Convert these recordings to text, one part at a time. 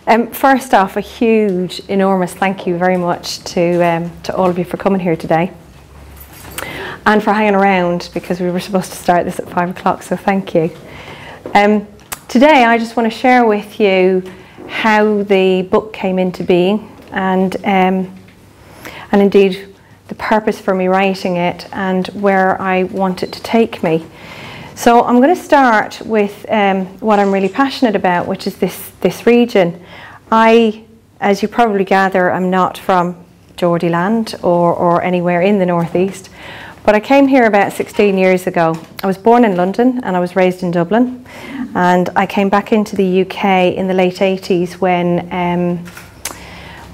First off, a huge, enormous thank you very much to all of you for coming here today and for hanging around, because we were supposed to start this at 5 o'clock, so thank you. Today I just want to share with you how the book came into being and indeed the purpose for me writing it and where I want it to take me. So I'm going to start with what I'm really passionate about, which is this region. I, as you probably gather, am not from Geordie land or anywhere in the northeast, but I came here about 16 years ago. I was born in London and I was raised in Dublin, and I came back into the UK in the late 80s when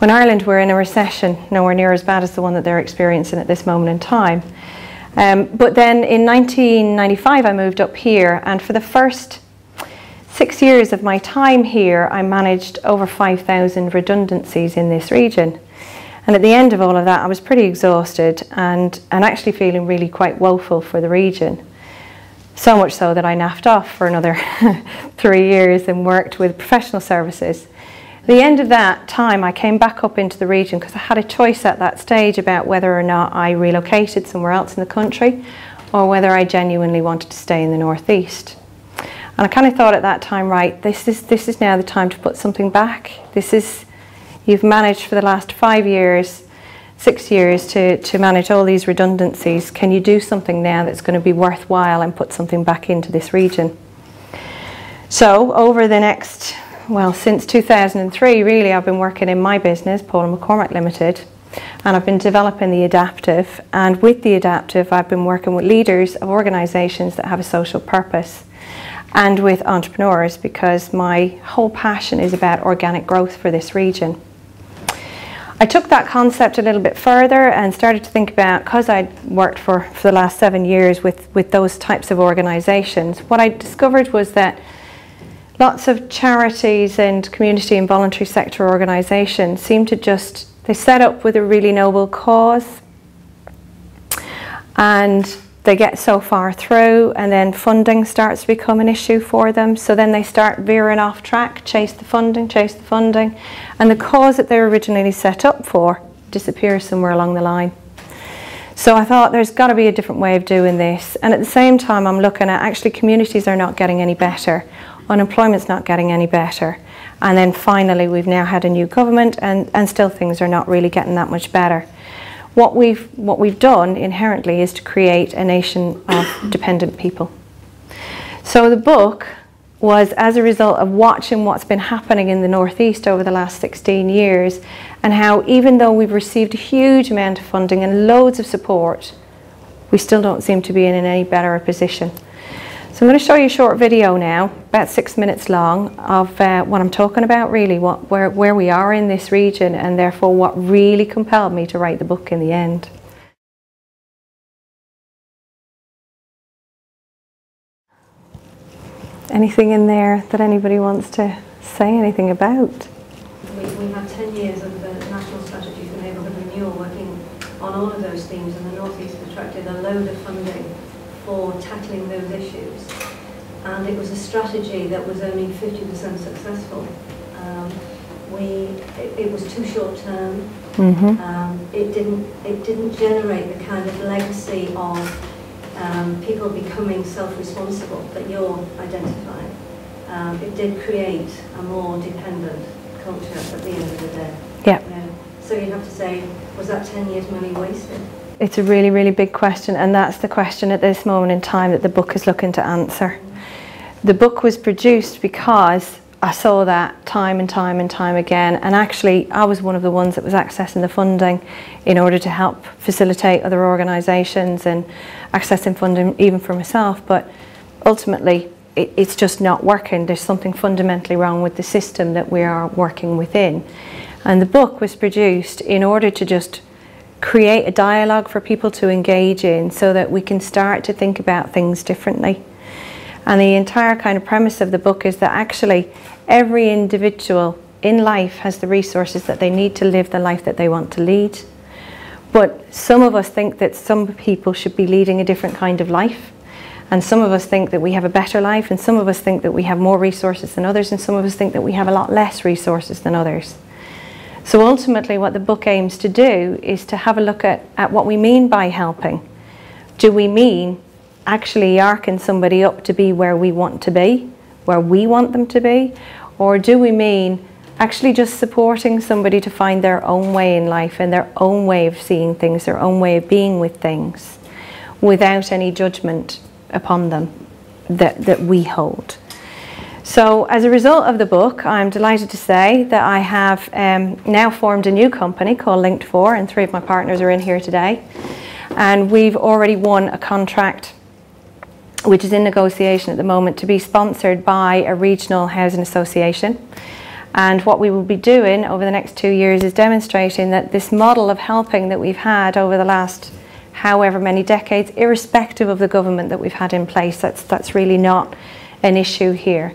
Ireland were in a recession, nowhere near as bad as the one that they're experiencing at this moment in time. But then in 1995 I moved up here, and for the first 6 years of my time here I managed over 5,000 redundancies in this region. And at the end of all of that I was pretty exhausted and actually feeling really quite woeful for the region. So much so that I naffed off for another 3 years and worked with professional services. At the end of that time I came back up into the region because I had a choice at that stage about whether or not I relocated somewhere else in the country or whether I genuinely wanted to stay in the northeast. And I kind of thought at that time, right, this is now the time to put something back. You've managed for the last 5 years, 6 years to manage all these redundancies. Can you do something now that's going to be worthwhile and put something back into this region? So over the next, well, since 2003 really, I've been working in my business, Paula MCCormack Limited, and I've been developing the adaptive, and with the adaptive I've been working with leaders of organisations that have a social purpose and with entrepreneurs, because my whole passion is about organic growth for this region. I took that concept a little bit further and started to think about, because I'd worked for the last 7 years with those types of organisations, what I discovered was that lots of charities and community and voluntary sector organisations seem to they set up with a really noble cause and they get so far through and then funding starts to become an issue for them, so then they start veering off track, chase the funding, and the cause that they were originally set up for disappears somewhere along the line. So I thought there's got to be a different way of doing this, and at the same time I'm looking at actually communities are not getting any better, unemployment's not getting any better, and then finally we've now had a new government and still things are not really getting that much better. What we've done inherently is to create a nation of dependent people. So the book was as a result of watching what's been happening in the northeast over the last 16 years and how even though we've received a huge amount of funding and loads of support, we still don't seem to be in any better a position. So I'm going to show you a short video now, about 6 minutes long, of what I'm talking about really, where we are in this region, and therefore what really compelled me to write the book in the end. Anything in there that anybody wants to say anything about? We have 10 years of the National Strategy for Neighbourhood Renewal working on all of those themes, and the North East attracted a load of funding for tackling those issues, and it was a strategy that was only 50% successful. It was too short term. It didn't generate the kind of legacy of people becoming self-responsible that you're identifying. It did create a more dependent culture at the end of the day. Yeah. So you'd have to say, was that 10 years money wasted? It's a really, really big question, and that's the question at this moment in time that the book is looking to answer. The book was produced because I saw that time and time and time again, and actually I was one of the ones that was accessing the funding in order to help facilitate other organisations and accessing funding even for myself, but ultimately it's just not working. There's something fundamentally wrong with the system that we are working within. And the book was produced in order to just create a dialogue for people to engage in so that we can start to think about things differently. And the entire kind of premise of the book is that actually every individual in life has the resources that they need to live the life that they want to lead. But some of us think that some people should be leading a different kind of life, And some of us think that we have a better life, and some of us think that we have more resources than others, and some of us think that we have a lot less resources than others. So ultimately what the book aims to do is to have a look at what we mean by helping. Do we mean actually arcing somebody up to be where we want to be, where we want them to be? Or do we mean actually just supporting somebody to find their own way in life and their own way of seeing things, their own way of being with things, without any judgment upon them that we hold? So as a result of the book, I'm delighted to say that I have now formed a new company called Linked 4, and 3 of my partners are in here today. And we've already won a contract which is in negotiation at the moment to be sponsored by a regional housing association. And what we will be doing over the next 2 years is demonstrating that this model of helping that we've had over the last however many decades, irrespective of the government that we've had in place, that's really not an issue here.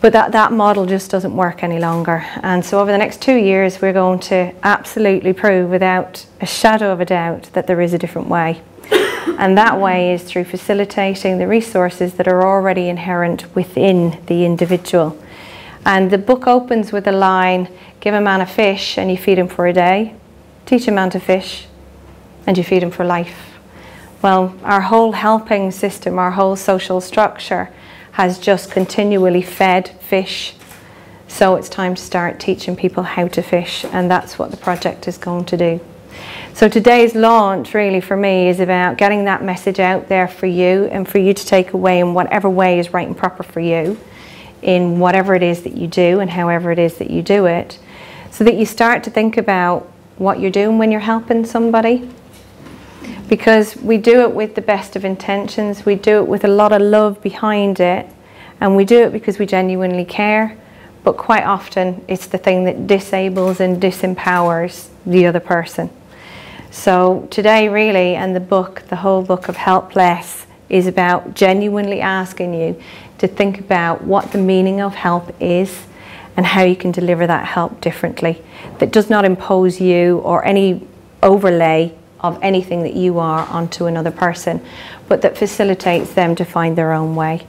But that model just doesn't work any longer. And so over the next 2 years, we're going to absolutely prove without a shadow of a doubt that there is a different way. And that way is through facilitating the resources that are already inherent within the individual. And the book opens with a line, give a man a fish and you feed him for a day. Teach a man to fish and you feed him for life. Well, our whole helping system, our whole social structure has just continually fed fish. So it's time to start teaching people how to fish, and that's what the project is going to do. So today's launch really for me is about getting that message out there for you, and for you to take away in whatever way is right and proper for you, in whatever it is that you do and however it is that you do it, so that you start to think about what you're doing when you're helping somebody. Because we do it with the best of intentions, we do it with a lot of love behind it, and we do it because we genuinely care, but quite often it's the thing that disables and disempowers the other person. So today really, and the book, the whole book of Helpless, is about genuinely asking you to think about what the meaning of help is and how you can deliver that help differently, that does not impose you or any overlay of anything that you are onto another person, but that facilitates them to find their own way.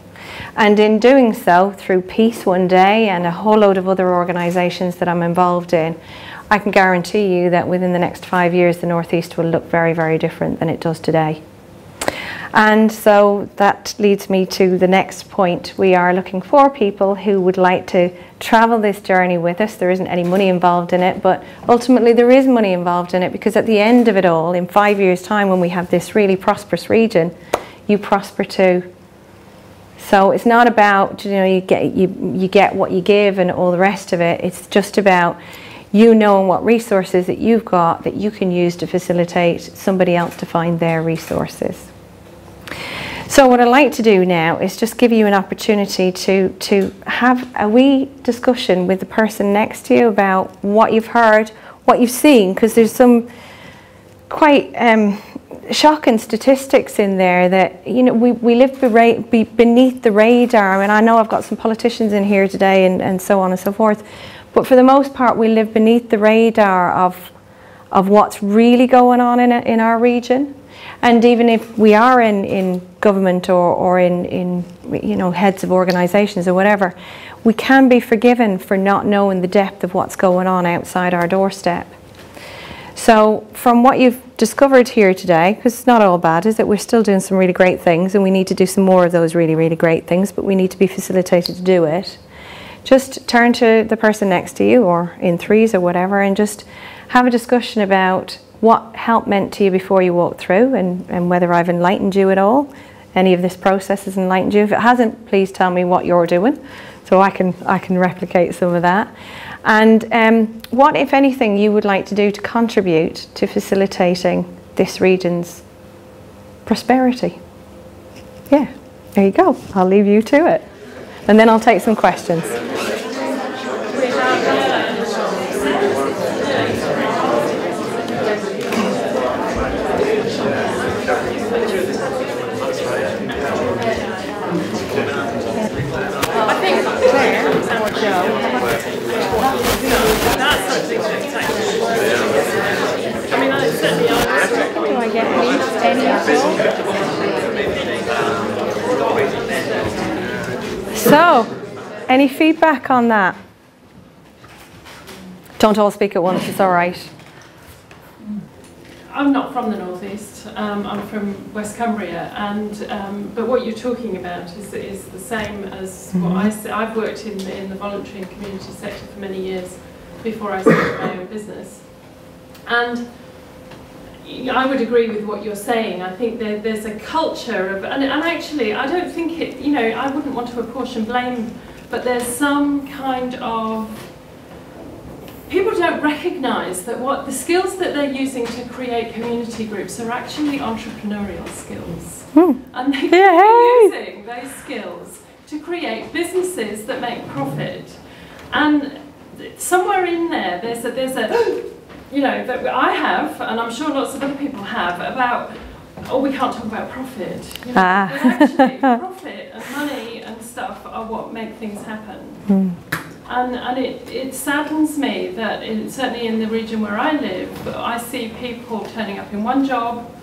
And in doing so, through Peace One Day and a whole load of other organisations that I'm involved in, I can guarantee you that within the next 5 years the North East will look very, very different than it does today. And so that leads me to the next point. We are looking for people who would like to travel this journey with us. There isn't any money involved in it, but ultimately there is money involved in it, because at the end of it all, in 5 years' time, when we have this really prosperous region, you prosper too. So it's not about, you know, you get what you give and all the rest of it. It's just about you knowing what resources that you've got that you can use to facilitate somebody else to find their resources. So what I'd like to do now is just give you an opportunity to have a wee discussion with the person next to you about what you've heard, what you've seen, because there's some quite shocking statistics in there that, you know, we live beneath the radar, and I know I've got some politicians in here today and so on and so forth, but for the most part we live beneath the radar of what's really going on in our region. And even if we are in government or in you know, heads of organisations or whatever, we can be forgiven for not knowing the depth of what's going on outside our doorstep. So from what you've discovered here today, because it's not all bad, is that we're still doing some really great things, and we need to do some more of those really, really great things, but we need to be facilitated to do it. Just turn to the person next to you, or in threes or whatever, and just have a discussion about what help meant to you before you walked through, and whether I've enlightened you at all. Any of this process has enlightened you. If it hasn't, please tell me what you're doing, so I can replicate some of that. And what, if anything, you would like to do to contribute to facilitating this region's prosperity. Yeah, there you go. I'll leave you to it. And then I'll take some questions. I think Claire or Joe. That's something to take. I mean, I certainly are. Do I get any at all? So, any feedback on that? Don't all speak at once, it's all right. I'm not from the northeast. I'm from West Cumbria, and but what you're talking about is the same as what I say. I've worked in the voluntary and community sector for many years before I started my own business, and I would agree with what you're saying. I think there's a culture of, and actually, I don't think it. You know, I wouldn't want to apportion blame, but there's some kind of. People don't recognise that what the skills that they're using to create community groups are actually entrepreneurial skills. And they could be using those skills to create businesses that make profit. And somewhere in there, there's a you know, that I have, and I'm sure lots of other people have, about, oh, we can't talk about profit. You know? But actually, profit and money and stuff are what make things happen. And it saddens me that, certainly in the region where I live, I see people turning up in one job,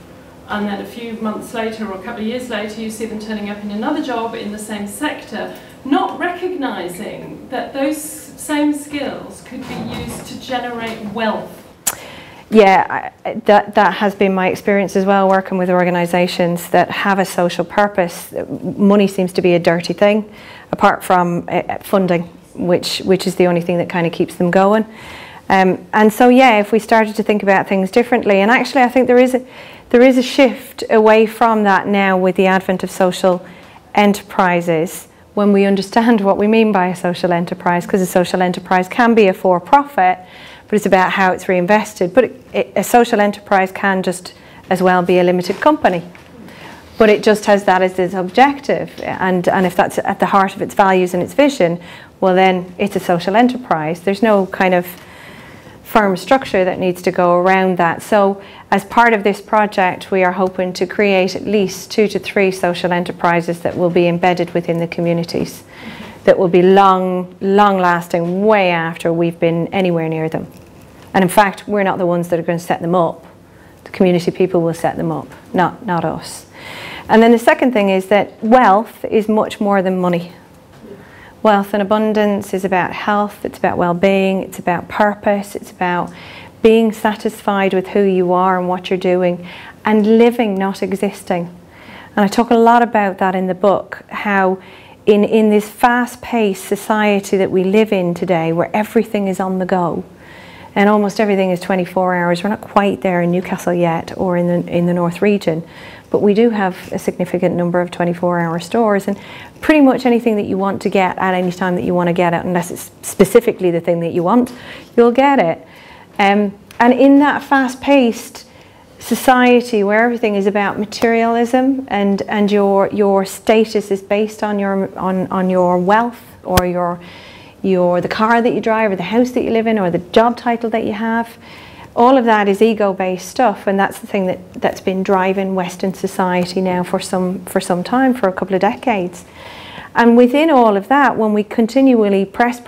and then a few months later or a couple of years later you see them turning up in another job in the same sector, not recognising that those same skills could be used to generate wealth. Yeah, that has been my experience as well, working with organisations that have a social purpose. Money seems to be a dirty thing, apart from funding, which is the only thing that kind of keeps them going. And so, yeah, if we started to think about things differently, and actually I think there is a shift away from that now with the advent of social enterprises, when we understand what we mean by a social enterprise, because a social enterprise can be a for-profit, but it's about how it's reinvested. But a social enterprise can just as well be a limited company. But it just has that as its objective, and if that's at the heart of its values and its vision, well then it's a social enterprise. There's no kind of firm structure that needs to go around that. So as part of this project, we are hoping to create at least 2 to 3 social enterprises that will be embedded within the communities, that will be long lasting, way after we've been anywhere near them. And in fact, we're not the ones that are going to set them up. The community people will set them up, not us. And then the second thing is that wealth is much more than money. Wealth and abundance is about health, it's about well-being, it's about purpose, it's about being satisfied with who you are and what you're doing, and living, not existing. And I talk a lot about that in the book, how in this fast-paced society that we live in today, where everything is on the go, and almost everything is 24 hours. We're not quite there in Newcastle yet, or in the North region, but we do have a significant number of 24-hour stores, and pretty much anything that you want to get at any time that you want to get it, unless it's specifically the thing that you want, you'll get it. And in that fast-paced society where everything is about materialism, and your status is based on your wealth, or the car that you drive, or the house that you live in, or the job title that you have, all of that is ego-based stuff, and that's the thing that's been driving Western society now for some time, for a couple of decades. And within all of that, when we continually press,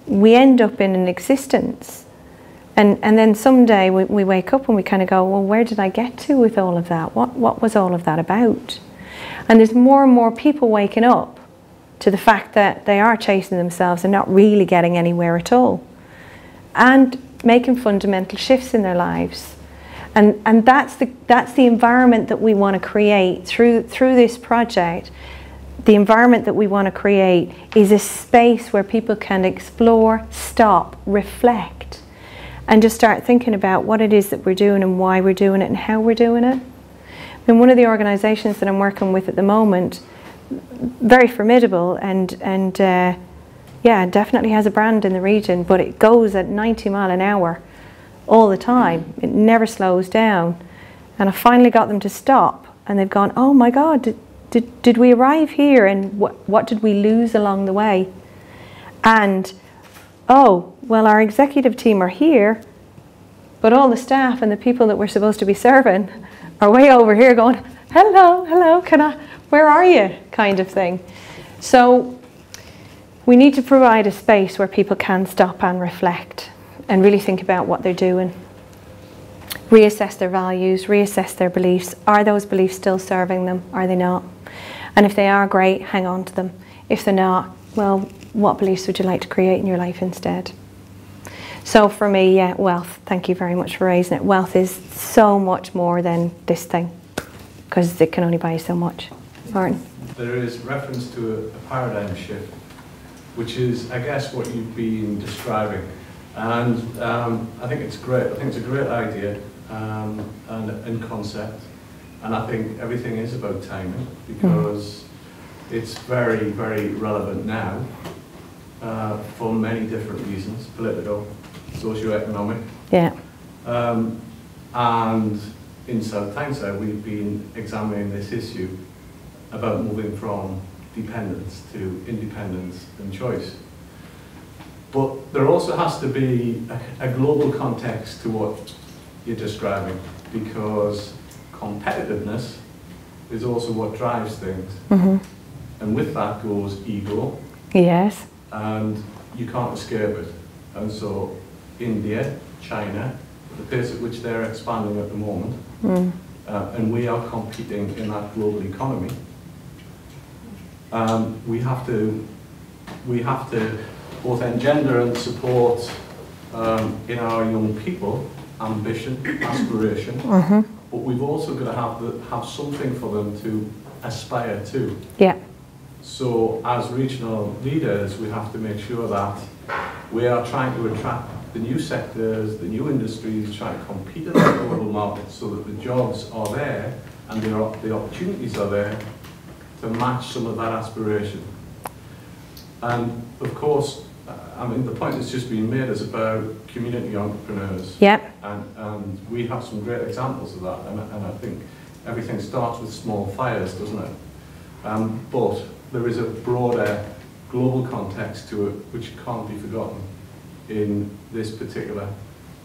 we end up in an existence. And then someday we wake up and we kind of go, well, where did I get to with all of that? What was all of that about? And there's more and more people waking up to the fact that they are chasing themselves and not really getting anywhere at all, and making fundamental shifts in their lives. And that's the environment that we want to create through this project. The environment that we want to create is a space where people can explore, stop, reflect, and just start thinking about what it is that we're doing and why we're doing it and how we're doing it. I mean, one of the organisations that I'm working with at the moment, very formidable, and yeah, definitely has a brand in the region, but it goes at 90 miles an hour all the time. It never slows down. And I finally got them to stop, and they've gone, oh my God, did we arrive here, and what did we lose along the way? And, oh, well, our executive team are here, but all the staff and the people that we're supposed to be serving are way over here going, hello, where are you, kind of thing. So we need to provide a space where people can stop and reflect and really think about what they're doing. Reassess their values, reassess their beliefs. Are those beliefs still serving them? Are they not? And if they are great, hang on to them. If they're not, well, what beliefs would you like to create in your life instead? So for me, yeah, wealth, thank you very much for raising it. Wealth is so much more than this thing, because it can only buy you so much. Martin? There is reference to a paradigm shift, which is, I guess, what you've been describing. And I think it's great. I think it's a great idea and concept. And I think everything is about timing, because it's very, very relevant now for many different reasons, political, socio-economic. Yeah. And in South Tyneside, we've been examining this issue about moving from dependence to independence and choice. But there also has to be a global context to what you're describing, because competitiveness is also what drives things. And with that goes ego. Yes. And you can't escape it. And so India, China, the pace at which they're expanding at the moment, and we are competing in that global economy, we have to both engender and support in our young people ambition, aspiration, but we've also got to have something for them to aspire to. Yeah. So as regional leaders, we have to make sure that we are trying to attract the new sectors, the new industries, trying to compete in the global market so that the jobs are there and the opportunities are there to match some of that aspiration. And of course, I mean, the point that's just been made is about community entrepreneurs. Yep. And we have some great examples of that. And I think everything starts with small fires, doesn't it? But there is a broader global context to it which can't be forgotten in this particular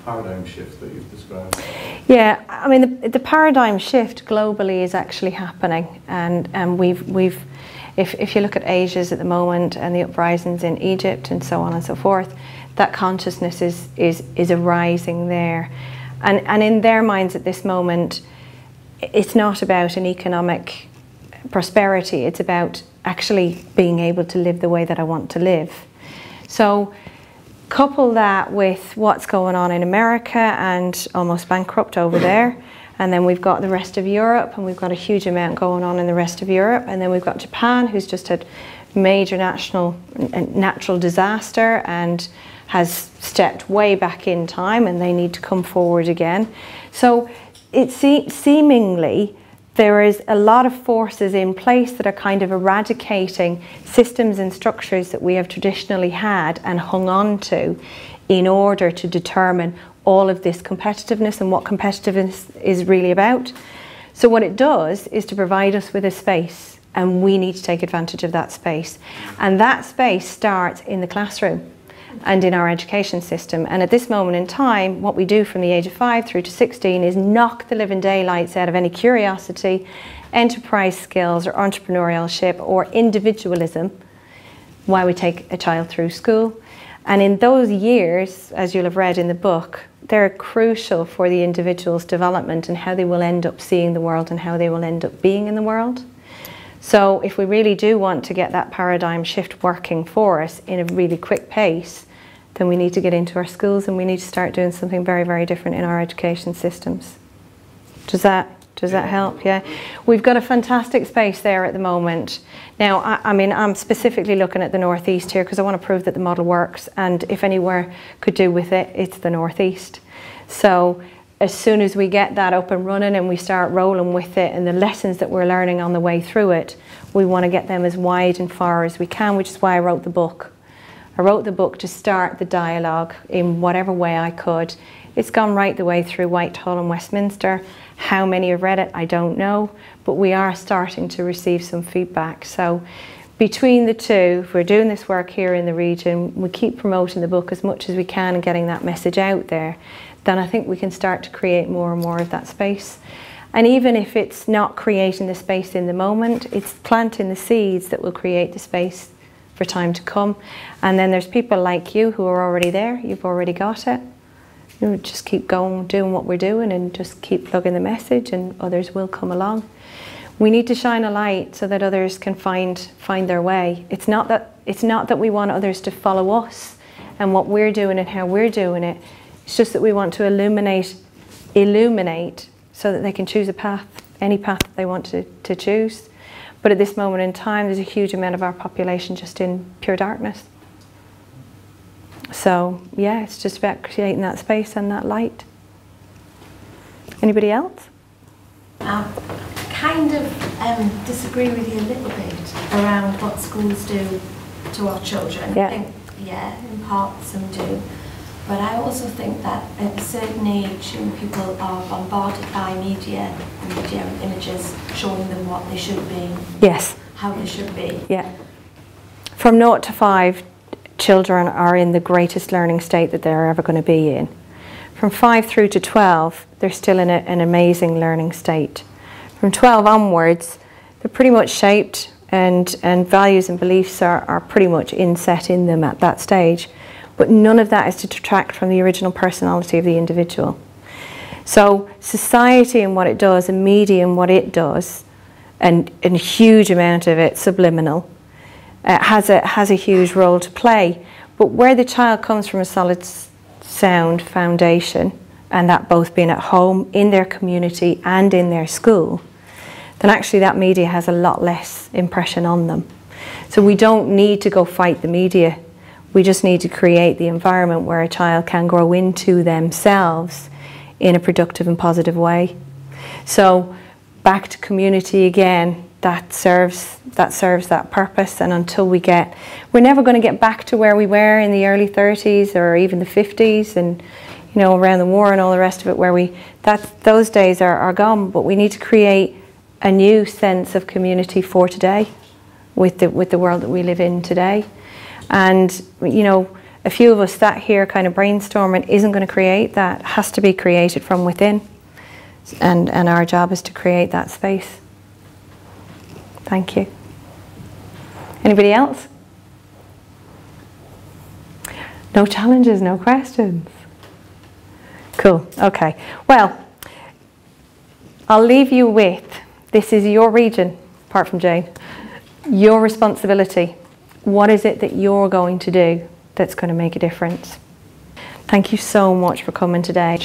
paradigm shift that you've described. Yeah, I mean, the paradigm shift globally is actually happening, and if you look at Asia's at the moment and the uprisings in Egypt and so on and so forth, that consciousness is arising there, and in their minds at this moment, it's not about an economic prosperity, it's about actually being able to live the way that I want to live. So couple that with what's going on in America and almost bankrupt over there, and then we've got the rest of Europe, and we've got a huge amount going on in the rest of Europe, and then we've got Japan, who's just had major natural disaster and has stepped way back in time, and they need to come forward again. So it seemingly there is a lot of forces in place that are kind of eradicating systems and structures that we have traditionally had and hung on to in order to determine all of this competitiveness and what competitiveness is really about. So what it does is to provide us with a space, and we need to take advantage of that space. And that space starts in the classroom and in our education system. And at this moment in time, what we do from the age of 5 through to 16 is knock the living daylights out of any curiosity, enterprise skills or entrepreneurship or individualism while we take a child through school. And in those years, as you'll have read in the book, they're crucial for the individual's development and how they will end up seeing the world and how they will end up being in the world. So if we really do want to get that paradigm shift working for us in a really quick pace, then we need to get into our schools and we need to start doing something very, very different in our education systems. Does that help? Yeah. We've got a fantastic space there at the moment. Now, I mean, I'm specifically looking at the Northeast here because I want to prove that the model works, and if anywhere could do with it, it's the Northeast. So as soon as we get that up and running and we start rolling with it and the lessons that we're learning on the way through it, we want to get them as wide and far as we can, which is why I wrote the book. I wrote the book to start the dialogue in whatever way I could. It's gone right the way through Whitehall and Westminster. How many have read it, I don't know, but we are starting to receive some feedback. So between the two, if we're doing this work here in the region, we keep promoting the book as much as we can and getting that message out there, then I think we can start to create more and more of that space. And even if it's not creating the space in the moment, it's planting the seeds that will create the space for time to come. And then there's people like you who are already there, you've already got it. You know, just keep going, doing what we're doing, and just keep plugging the message, and others will come along. We need to shine a light so that others can find their way. It's not that we want others to follow us and what we're doing and how we're doing it. It's just that we want to illuminate so that they can choose a path, any path that they want to choose. But at this moment in time, there's a huge amount of our population just in pure darkness. So yeah, it's just about creating that space and that light. Anybody else? Kind of disagree with you a little bit around what schools do to our children. Yeah. I think, yeah, in part some do. But I also think that at a certain age, when people are bombarded by media images showing them what they should be. Yes. How they should be. Yeah. From 0 to 5, children are in the greatest learning state that they're ever going to be in. From 5 through to 12, they're still in an amazing learning state. From 12 onwards, they're pretty much shaped and values and beliefs are pretty much inset in them at that stage. But none of that is to detract from the original personality of the individual. So society and what it does, and media and what it does, and a huge amount of it subliminal, has a huge role to play. But where the child comes from a solid, sound foundation, and that both being at home, in their community and in their school, then actually that media has a lot less impression on them. So we don't need to go fight the media. We just need to create the environment where a child can grow into themselves in a productive and positive way. So back to community again, that serves that purpose. And until we're never going to get back to where we were in the early 30s or even the 50s and around the war and all the rest of it, those days are gone. But we need to create a new sense of community for today with the world that we live in today. And a few of us sat here kind of brainstorming isn't going to create that. It has to be created from within, and our job is to create that space. Thank you. Anybody else? No challenges, no questions. Cool. Okay. Well, I'll leave you with, this is your region, apart from Jane, your responsibility. What is it that you're going to do that's going to make a difference? Thank you so much for coming today.